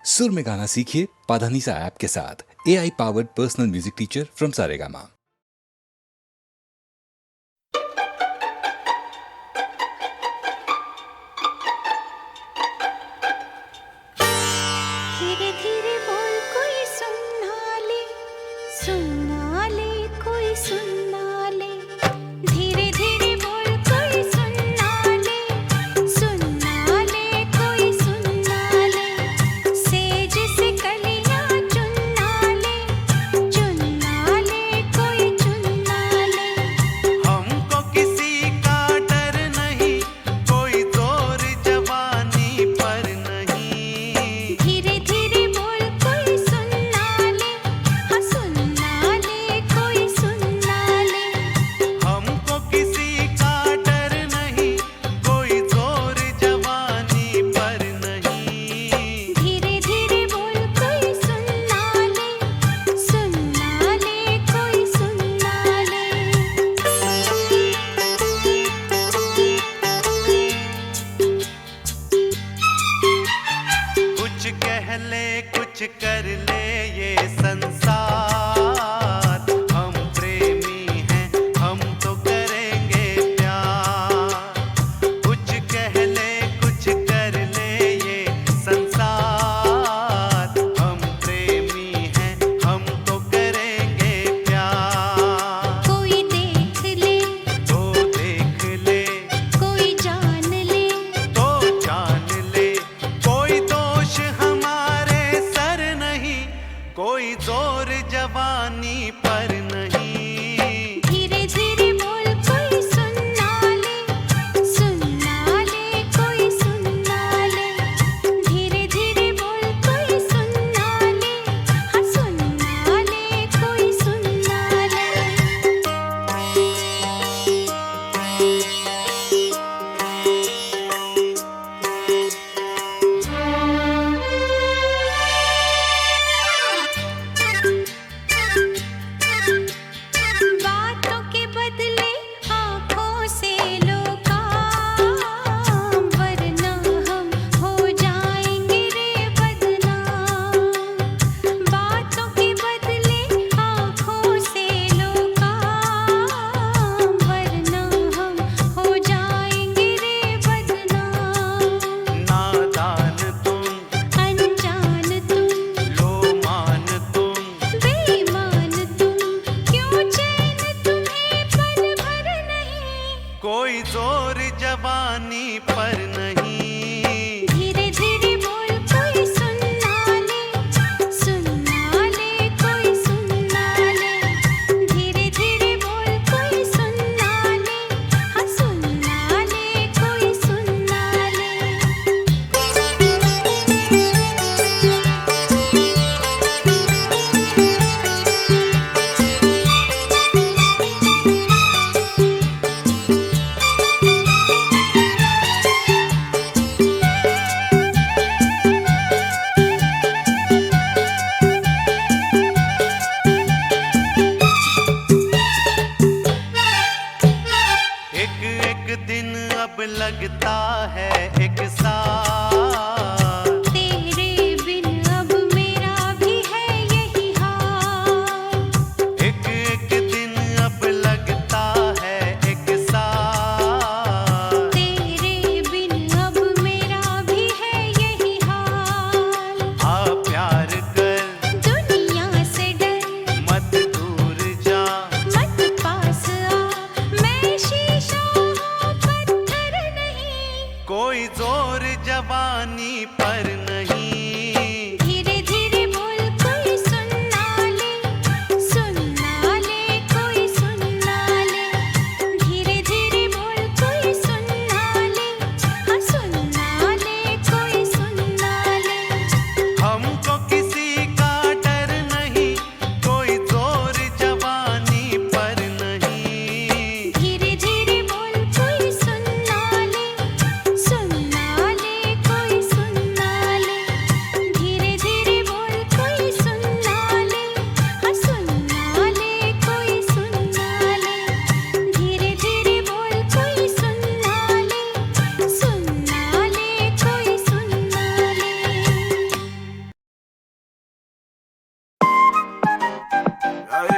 सुर में गाना सीखिए पाधानीसा ऐप के साथ। AI powered personal music teacher from Saregama. धीरे धीरे बोल कोई सुनना ले कोई सुनना ले। धीरे धीरे बोल कोई सुनना ले कोई सुनना ले। सेज से कलियां चुनना ले कोई चुनना ले। हमको किसी का डर नहीं, कोई जोर जवानी पर नहीं। धीरे धीरे बोल कोई सुनना ले, हाँ सुनना ले कोई सुनना ले। हमको किसी का डर नहीं, कोई जोर जवानी पर नहीं। धीरे धीरे बोल कोई सुनना ले कोई सुनना ले। कुछ कह ले कुछ कर ले ये संसार, हम प्रेमी हैं हम तो करेंगे प्यार। कुछ कह ले कुछ कर ले ये संसार, हम प्रेमी हैं हम तो करेंगे प्यार। कोई देख ले तो देख ले कोई जान ले, तो जान ले, कोई दोष हमारे सर नहीं, कोई जोर जवानी पर नहीं। धीरे धीरे बोल कोई सुनना ले कोई सुनना ले। धीरे धीरे बोल कोई सुनना ले, हाँ सुनना ले कोई सुनना ले।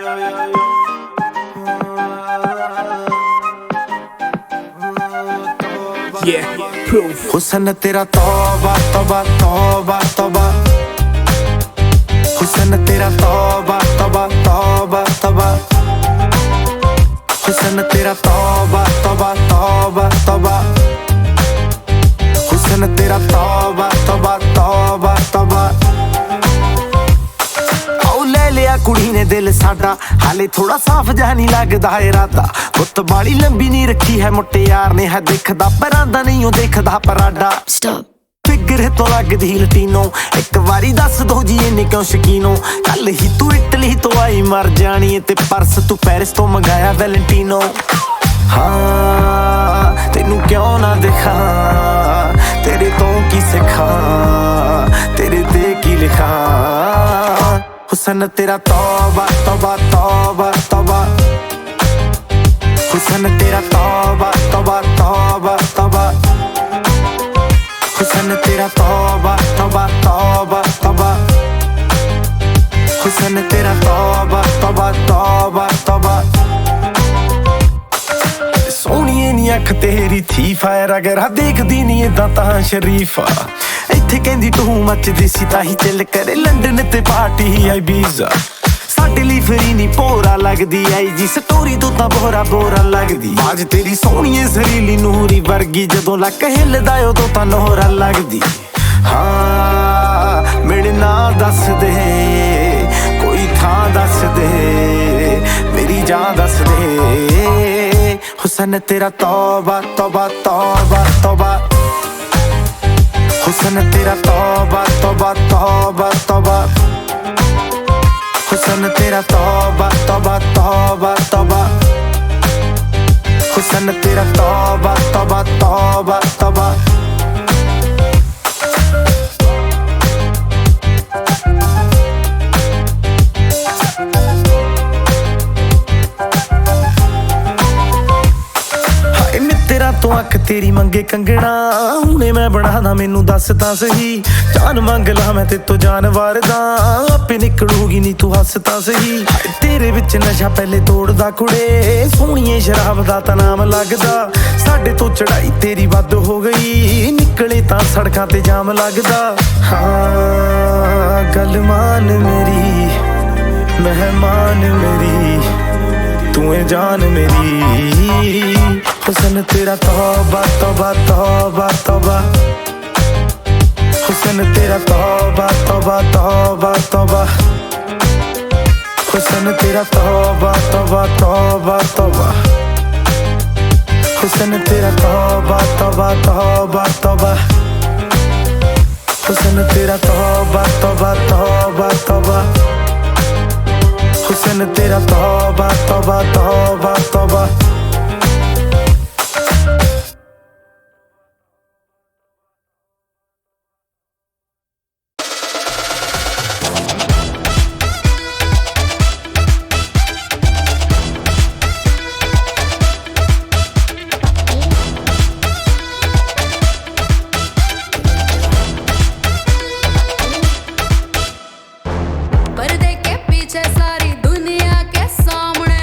Yeah, proof. हुस्न तेरा तौबा तौबा तौबा तौबा, हुस्न तेरा तौबा तौबा तौबा तौबा, हुस्न तेरा तौबा तौबा तौबा तौबा, हुस्न तेरा तौबा तौबा तौबा तौबा। ਲੈ ਲਿਆ ਕੁੜੀ ਨੇ ਦਿਲ ਸਾਡਾ, ਹਾਲੇ ਥੋੜਾ ਸਾਫ਼ ਜਿਹਾ ਨਹੀਂ ਲੱਗਦਾ ਇਰਾਦਾ। ਗੁੱਤ ਬਾਲੀ ਲੰਬੀ ਨਹੀਂ ਰੱਖੀ ਹੈ ਮੁਟਿਆਰ ਨੇ, ਹੈ ਦੇਖਦਾ ਪਰਾਂਦਾ ਨਹੀਂ ਉਹ ਦੇਖਦਾ ਪਰਾਡਾ। ਫਿਗਰ ਤੋਂ ਲੱਗਦੀ ਲਟੀਨੋ, ਇੱਕ ਵਾਰੀ ਦੱਸ ਦੋ ਜੀ ਇਹਨੇ ਕਿਉਂ ਸ਼ਕੀਨੋ। ਕੱਲ ਹੀ ਤੂੰ ਇਟਲੀ ਤੋਂ ਆਈ ਮਰ ਜਾਣੀ, ਤੇ ਪਰਸ ਤੂੰ ਪੈਰਿਸ ਤੋਂ ਮੰਗਾਇਆ ਵੈਲੈਂਟੀਨੋ। ਹਾਂ ਤੈਨੂੰ ਕਿਉਂ ਨਾ ਦਿਖਾਂ, ਤੇਰੇ ਤੋਂ ਕੀ ਸਿੱਖਾਂ, ਤੇਰੇ ਤੇ ਕੀ ਲਿਖਾਂ। हुस्न तेरा तौबा तौबा तौबा तौबा, हुस्न तेरा तौबा तौबा तौबा तौबा, हुस्न तेरा तौबा तौबा तौबा तौबा, हुस्न तेरा तौबा तौबा तौबा तौबा। सोहणीए नी अख तेरी थी फायर, अगर देखदी नी इदां तां शरीफा। ਇੱਥੇ ਕਹਿੰਦੀ ਤੂੰ ਮੱਚਦੀ ਸੀ ਤਾਂ ਹੀ ਚੱਲ ਕਰੇ ਲੰਡਨ ਤੇ ਪਾਰਟੀ ਆਈ ਵੀਜ਼ਾ। ਸਾਡੇ ਲਈ ਫਰੀ ਨਹੀਂ ਪੋਰਾ ਲੱਗਦੀ ਆਈ ਜੀ, ਸਟੋਰੀ ਤੋਂ ਤਾਂ ਬੋਰਾ ਬੋਰਾ ਲੱਗਦੀ। ਬਾਜ ਤੇਰੀ ਸੋਹਣੀਏ ਜ਼ਰੀਲੀ ਨੂਰੀ ਵਰਗੀ, ਜਦੋਂ ਲੱਕ ਹਿੱਲਦਾ ਉਦੋਂ ਤਾਂ ਨੋਹਰਾ ਲੱਗਦੀ। ਹਾਂ ਮਿਲਣਾ ਦੱਸ ਦੇ, ਕੋਈ ਥਾਂ ਦੱਸ ਦੇ, ਮੇਰੀ ਜਾਨ ਦੱਸ ਦੇ। ਹੁਸਨ ਤੇਰਾ ਤੌਬਾ ਤੌਬਾ ਤੌਬਾ ਤੌਬਾ, हुस्न तेरा तौबा तौबा तौबा तौबा, हुस्न तेरा तौबा तौबा तौबा तौबा, हुस्न तेरा तौबा तौबा तौबा तौबा। ਤੇਰਾ ਤੋਂ ਅੱਖ ਤੇਰੀ ਮੰਗੇ ਕੰਗਣਾ, ਹੁਣੇ ਮੈਂ ਬਣਾਦਾ ਮੈਨੂੰ ਦੱਸ ਤਾਂ ਸਹੀ। ਜਾਨ ਮੰਗ ਲਾ ਮੈਂ ਤੇ ਤੋਂ ਜਾਨਵਰ ਦਾ, ਆਪੇ ਨਿਕਲੂਗੀ ਨੀ ਤੂੰ ਹੱਸ ਤਾਂ ਸਹੀ। ਤੇਰੇ ਵਿੱਚ ਨਸ਼ਾ ਪਹਿਲੇ ਤੋੜਦਾ ਕੁੜੇ, ਸੋਹਣੀਏ ਸ਼ਰਾਬ ਦਾ ਤਾਂ ਨਾਮ ਲੱਗਦਾ। ਸਾਡੇ ਤੋਂ ਚੜਾਈ ਤੇਰੀ ਵੱਧ ਹੋ ਗਈ, ਨਿਕਲੇ ਤਾਂ ਸੜਕਾਂ ਤੇ ਜਾਮ ਲੱਗਦਾ। ਹਾਂ ਗੱਲ ਮਾਨ ਮੇਰੀ, ਮਹਿਮਾਨ ਮੇਰੀ, ਤੂੰ ਏ ਜਾਨ ਮੇਰੀ। हुस्न तेरा तौबा तौबा तौबा तौबा, हुस्न तेरा तौबा तौबा तौबा तौबा, हुस्न तेरा तौबा तौबा तौबा तौबा, हुस्न तेरा तौबा तौबा तौबा तौबा, हुस्न तेरा तौबा तौबा तौबा तौबा, हुस्न तेरा तौबा तौबा तौबा तौबा। पर्दे के पीछे सारी दुनिया के सामने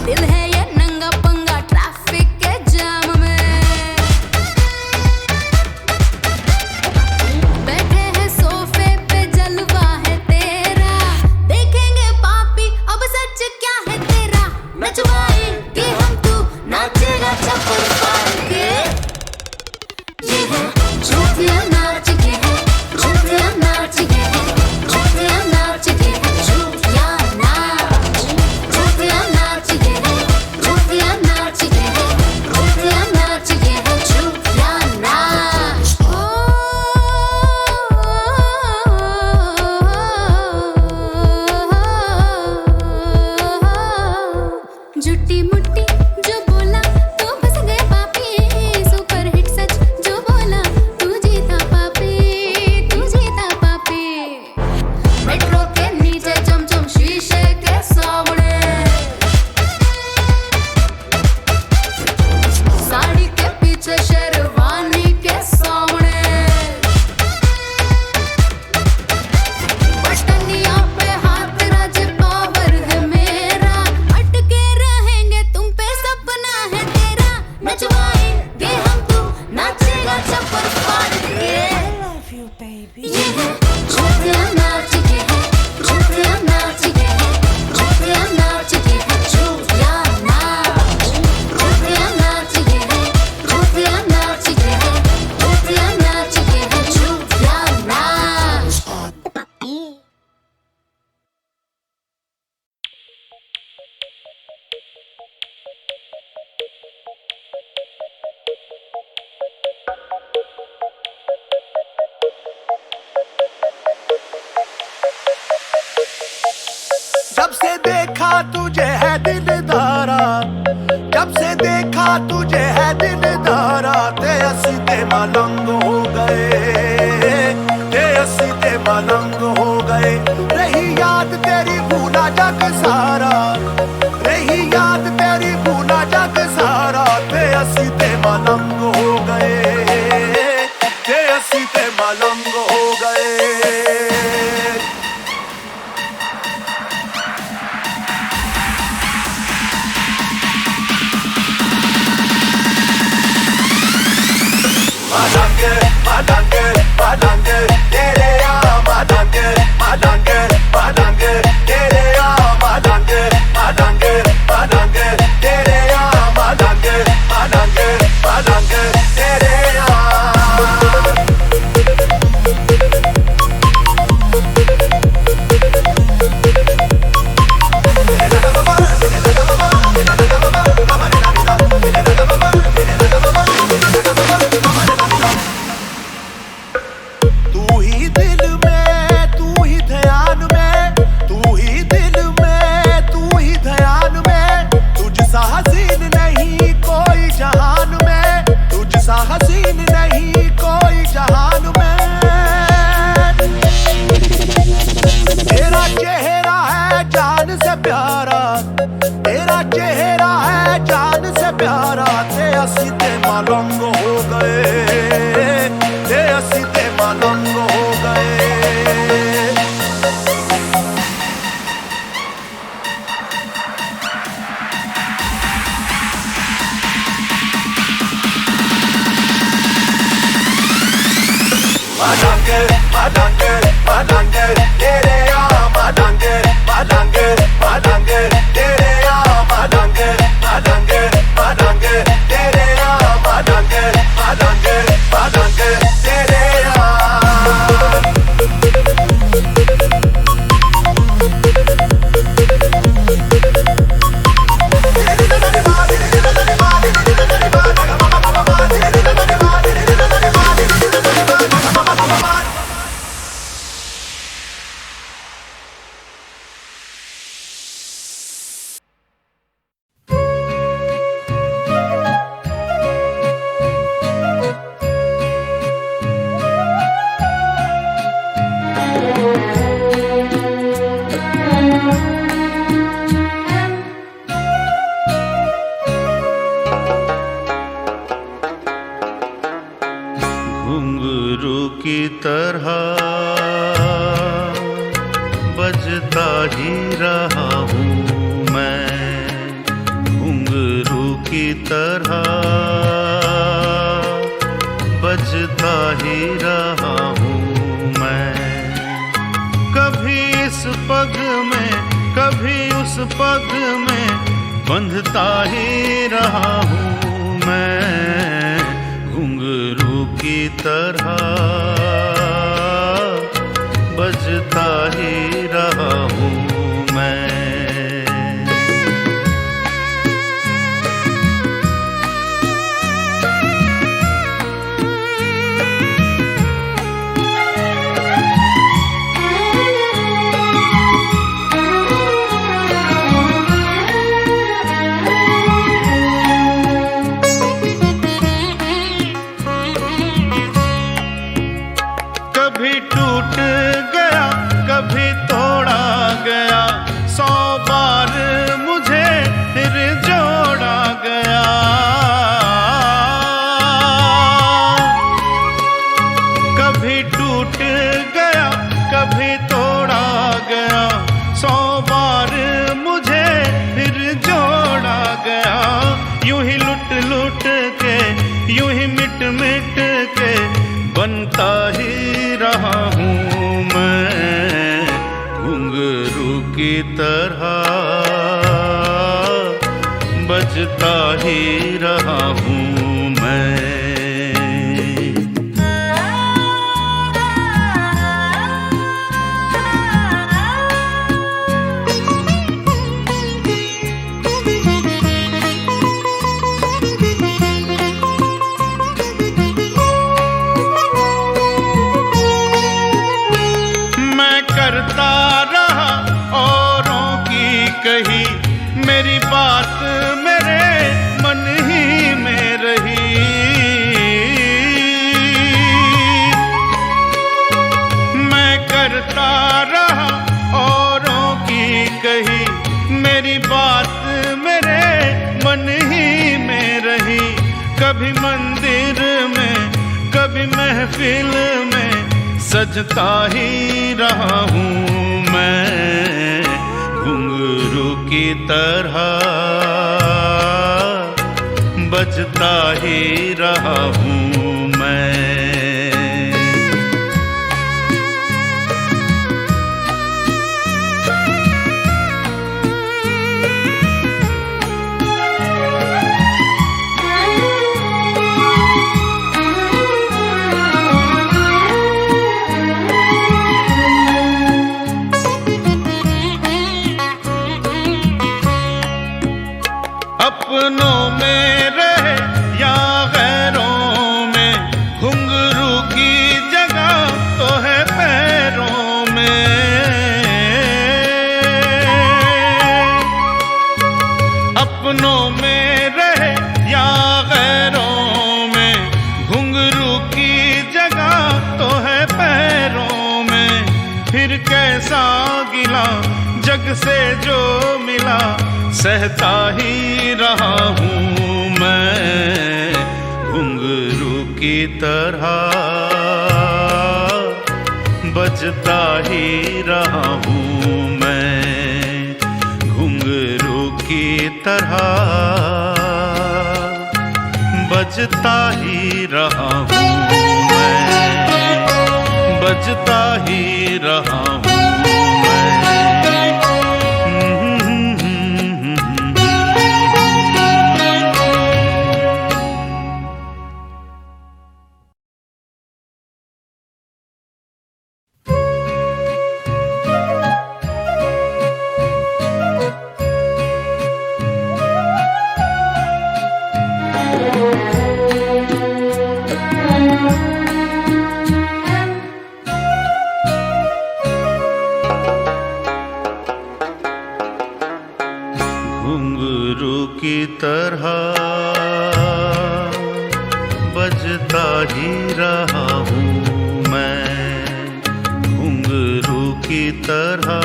दिल है ये नंगा पंगा ट्रैफिक के जाम में। बैठे हैं सोफे पे जलवा है तेरा, देखेंगे पापी अब सच क्या है तेरा। नचवाएंगे हम तू नाचेगा चप्पल फाड़ के, ये है झूठिया नाच, ये है झूठिया नाच। देखा तुझे है दिलदारा, जब से देखा तुझे है दिलदारा, ते असी ते मलंग हो गए, ते असी ते मलंग हो गए। रही याद तेरी भूला जग सारा, रही याद तेरी भूला जग सारा, ते असी ते मलंग हो गए, ते असी ते मलंग हो गए। Malange, malange, malange, tere ya malange, malange, malange, tere ya malange, malange, malange, tere ya malange, malange, malange, tere ya। तू ही दिल में, तू ही ध्यान में, तू ही दिल में, तू ही ध्यान में, तुझसा हसीन नहीं कोई जहान में, तुझसा हसीन नहीं कोई जहान में। तेरा चेहरा है जान से प्यारा, तेरा चेहरा है जान से प्यारा, ते असी ते मलंग हो गए, ते असी ते मलंग हो गए। Malange, malange, malange, tere ya malange, malange, malange, tere ya malange, malange, malange, tere ya malange, malange, malange, tere ya। घुंघरू की तरह बजता ही रहा हूँ मैं, घुंघरू की तरह बजता ही रहा हूँ मैं। कभी इस पग में, कभी उस पग में, बंधता ही रहा हूँ मैं, घुंघरू की तरह बजता ही रहा हूँ मैं। कभी टूट गया, कभी तोड़ा गया, 100 बार मुझे फिर जोड़ा गया। कभी टूट गया, कभी तोड़ा गया, 100 बार मुझे फिर जोड़ा गया। यूं ही लुट लुट के, यूं ही मिट मिट के, बनता ही रहा हूँ मैं, घुंघरू की तरह बजता ही रहा हूँ मैं। करता रहा औरों की करता रहा औरों की कही, मेरी बात मेरे मन ही में रही। कभी मंदिर में कभी महफिल में सजता ही रहा हूँ मैं, घुंघरू की तरह बजता ही रहा हूँ मैं। अपनों में रहे या गैरों में, घुंघरू की जगह तो है पैरों में। अपनों में रहे या गैरों में, घुंघरू की जगह तो है पैरों में। फिर कैसा गिला जग से जो मिला, सहता ही रहा हूँ मैं, घुंघरू की तरह बजता ही रहा हूँ मैं, घुंघरू की तरह बजता ही रहा हूँ मैं, बजता ही रहा हूँ मैं। घुंघरू की तरह बजता ही रहा हूँ मैं, घुंघरू की तरह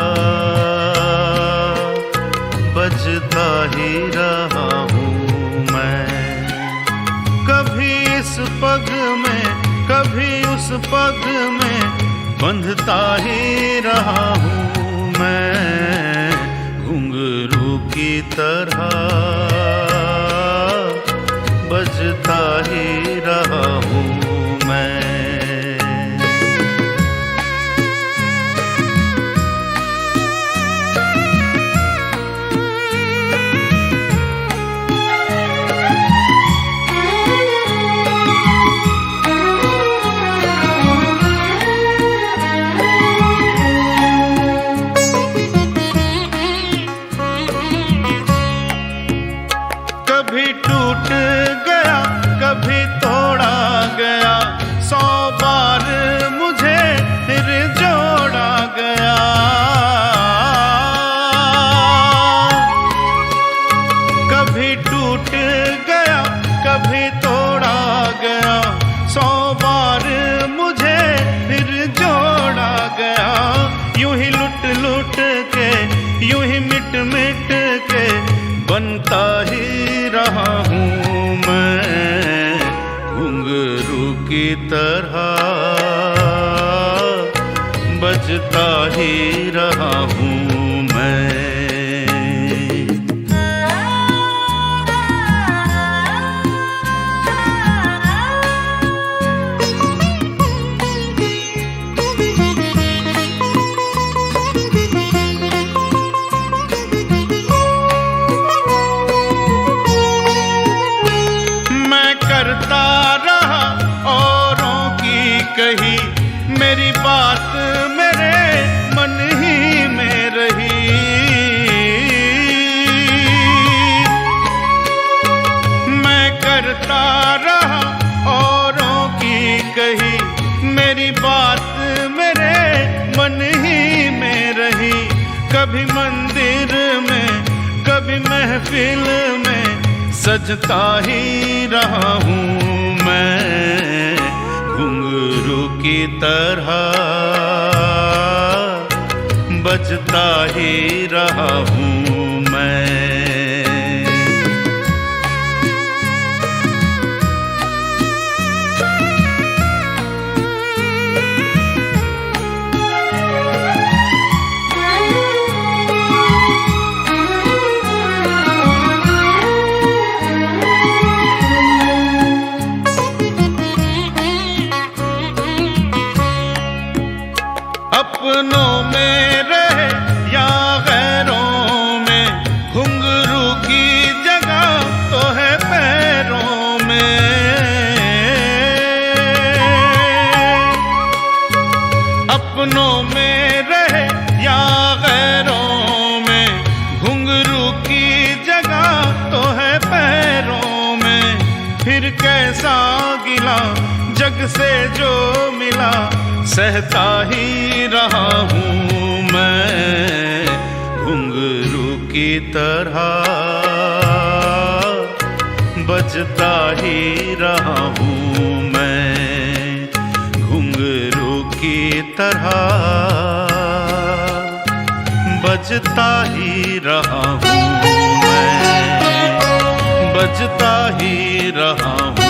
बजता ही रहा हूँ मैं। कभी इस पग में कभी उस पग में बंधता ही रहा हूँ मैं, घुंघरू की तरह बजता ही रहा हूँ मैं। कभी टूट गया कभी तोड़ा गया, 100 बार मुझे फिर जोड़ा गया। कभी टूट गया कभी तोड़ा गया, 100 बार मुझे फिर जोड़ा गया। यूं ही लुट लुट के यूं ही मिट मिट के बनता ही रहा हूँ मैं, घुंघरू की तरह बजता ही रहा हूँ मैं। करता रहा औरों की कही, मेरी बात मेरे मन ही में रही। मैं करता रहा औरों की कही, मेरी बात मेरे मन ही में रही। कभी मंदिर में कभी महफिल में सजता ही रहा हूँ मैं, घुंघरू की तरह बजता ही रहा हूँ मैं। अपनों में रहे या गैरों में, घुंघरू की जगह तो है पैरों में। अपनों में रहे या गैरों में, घुंघरू की जगह तो है पैरों में। फिर कैसा गिला जग से जो मिला, सहता ही रहा हूँ मैं। घुंघरू की तरह बजता ही रहा हूँ मैं। घुंघरू की तरह बजता ही रहा हूँ मैं। बजता ही रहा हूँ।